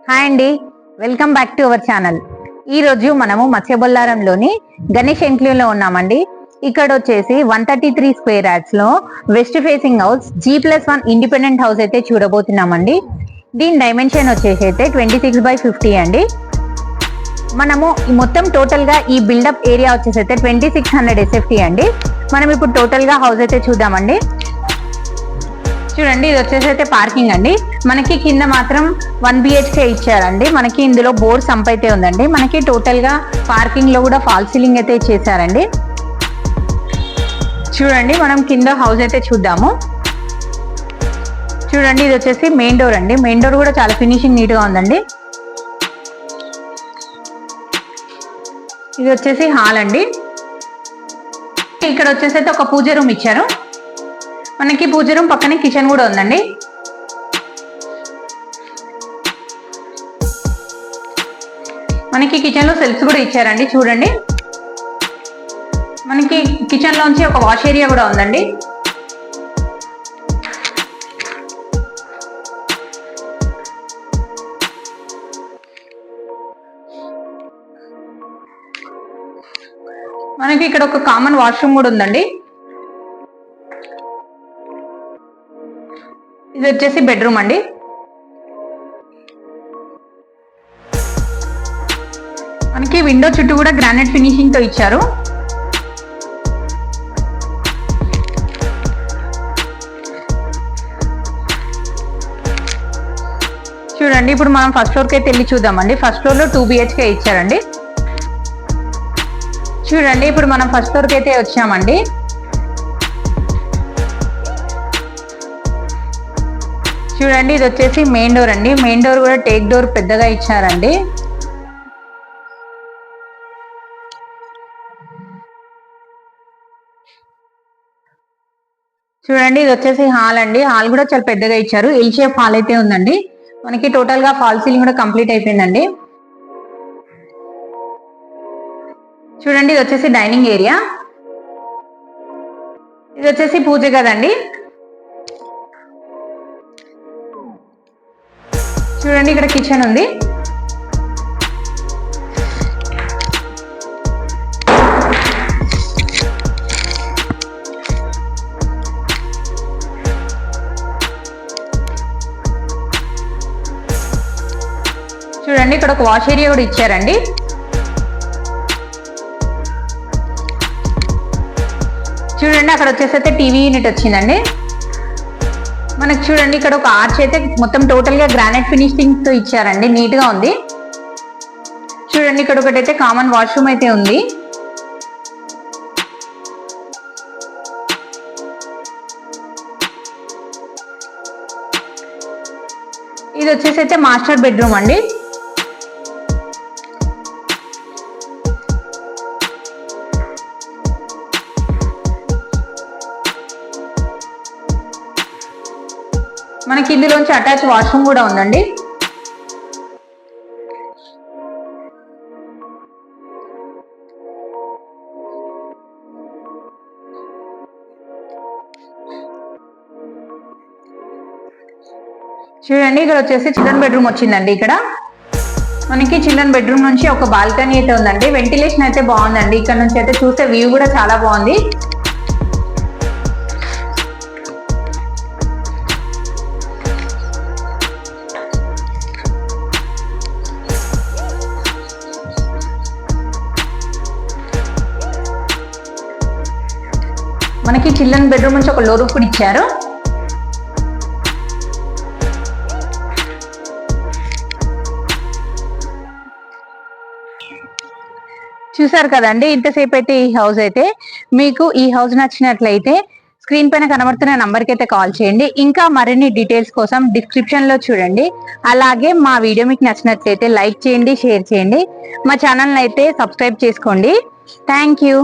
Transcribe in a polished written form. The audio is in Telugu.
హాయ్ అండి, welcome back to our channel. ఈ రోజు మనము మత్స్యబొల్లారంలోని గణేష్ ఎన్క్లేవ్లో ఉన్నామండి. ఇక్కడ వచ్చేసి 133 స్క్వేర్ యార్డ్స్ లో west facing house G+1 independent house అయితే చూడబోతున్నామండి. దీని డైమెన్షన్ వచ్చేసి అయితే 26/50 అండి. మనము మొత్తం టోటల్ గా ఈ బిల్డప్ ఏరియా వచ్చేసి అయితే 2600 SFT అండి. మనం ఇప్పుడు టోటల్ గా హౌస్ అయితే చూద్దామండి. చూడండి, ఇది వచ్చేసి అయితే పార్కింగ్ అండి. మనకి కింద మాత్రం 1 BHK ఇచ్చారండి. మనకి ఇందులో బోర్ సంప్ అయితే ఉందండి. మనకి టోటల్ గా పార్కింగ్ లో కూడా ఫాల్ సీలింగ్ అయితే ఇచ్చేసారండి. చూడండి, మనం కింద హౌస్ అయితే చూద్దాము. చూడండి, ఇది వచ్చేసి మెయిన్ డోర్ అండి. మెయిన్ డోర్ కూడా చాలా ఫినిషింగ్ నీట్ గా ఉందండి. ఇది వచ్చేసి హాల్ అండి. ఇక్కడ వచ్చేసి అయితే ఒక పూజ రూమ్ ఇచ్చారు. మనకి పూజ రూమ్ పక్కనే కిచెన్ కూడా ఉందండి. మనకి కిచెన్ లో సెల్ఫ్స్ కూడా ఇచ్చారండి. చూడండి, మనకి కిచెన్ లోంచి ఒక వాష్ ఏరియా కూడా ఉందండి. మనకి ఇక్కడ ఒక కామన్ వాష్రూమ్ కూడా ఉందండి. ఇది వచ్చేసి బెడ్రూమ్ అండి. మనకి విండో చుట్టూ కూడా గ్రానైట్ ఫినిషింగ్ తో ఇచ్చారు. చూడండి, ఇప్పుడు మనం ఫస్ట్ ఫ్లోర్ కి అయితే వెళ్ళి చూద్దామండి. ఫస్ట్ ఫ్లోర్ లో 2 BHK ఇచ్చారండి. చూడండి, ఇప్పుడు మనం ఫస్ట్ ఫ్లోర్ కి అయితే వచ్చామండి. చూడండి, ఇది వచ్చేసి మెయిన్ డోర్ అండి. మెయిన్ డోర్ కూడా టేక్ డోర్ పెద్దగా ఇచ్చారండి. చూడండి, ఇది వచ్చేసి హాల్ అండి. హాల్ కూడా చాలా పెద్దగా ఇచ్చారు. ఎల్ షేప్ హాల్ అయితే ఉందండి. మనకి టోటల్ గా ఫాల్ సీలింగ్ కూడా కంప్లీట్ అయిపోయిందండి. చూడండి, ఇది వచ్చేసి డైనింగ్ ఏరియా. ఇది వచ్చేసి పూజ గదండి. చూడండి, ఇక్కడ కిచెన్ ఉంది. చూడండి, ఇక్కడ ఒక వాష్ ఏరియా కూడా ఇచ్చారండి. చూడండి, అక్కడ వచ్చేసి అయితే టీవీ యూనిట్ వచ్చిందండి. మనకు చూడండి, ఇక్కడ ఒక ఆర్చ్ అయితే మొత్తం టోటల్ గా గ్రానైట్ ఫినిషింగ్ తో ఇచ్చారండి. నీట్ గా ఉంది. చూడండి, ఇక్కడ ఒకటైతే కామన్ వాష్రూమ్ అయితే ఉంది. ఇది వచ్చేసి అయితే మాస్టర్ బెడ్రూమ్ అండి. మనకి ఇందులోంచి అటాచ్ వాష్రూమ్ కూడా ఉందండి. చూడండి, ఇక్కడ వచ్చేసి చిల్డ్రన్ బెడ్రూమ్ వచ్చిందండి. ఇక్కడ మనకి చిల్డ్రన్ బెడ్రూమ్ నుంచి ఒక బాల్కనీ అయితే ఉందండి. వెంటిలేషన్ అయితే బాగుందండి. ఇక్కడ నుంచి అయితే చూస్తే వ్యూ కూడా చాలా బాగుంది. మనకి చిల్డ్రన్ బెడ్రూమ్ నుంచి ఒక లో రూఫ్ కూడా ఇచ్చారు. చూసారు కదండి, ఇంతసేపు అయితే ఈ హౌస్ అయితే మీకు ఈ హౌస్ నచ్చినట్లయితే స్క్రీన్ పైన కనబడుతున్న నంబర్కి అయితే కాల్ చేయండి. ఇంకా మరిన్ని డీటెయిల్స్ కోసం డిస్క్రిప్షన్ లో చూడండి. అలాగే మా వీడియో మీకు నచ్చినట్లయితే లైక్ చేయండి, షేర్ చేయండి. మా ఛానల్ అయితే సబ్స్క్రైబ్ చేసుకోండి. Thank you.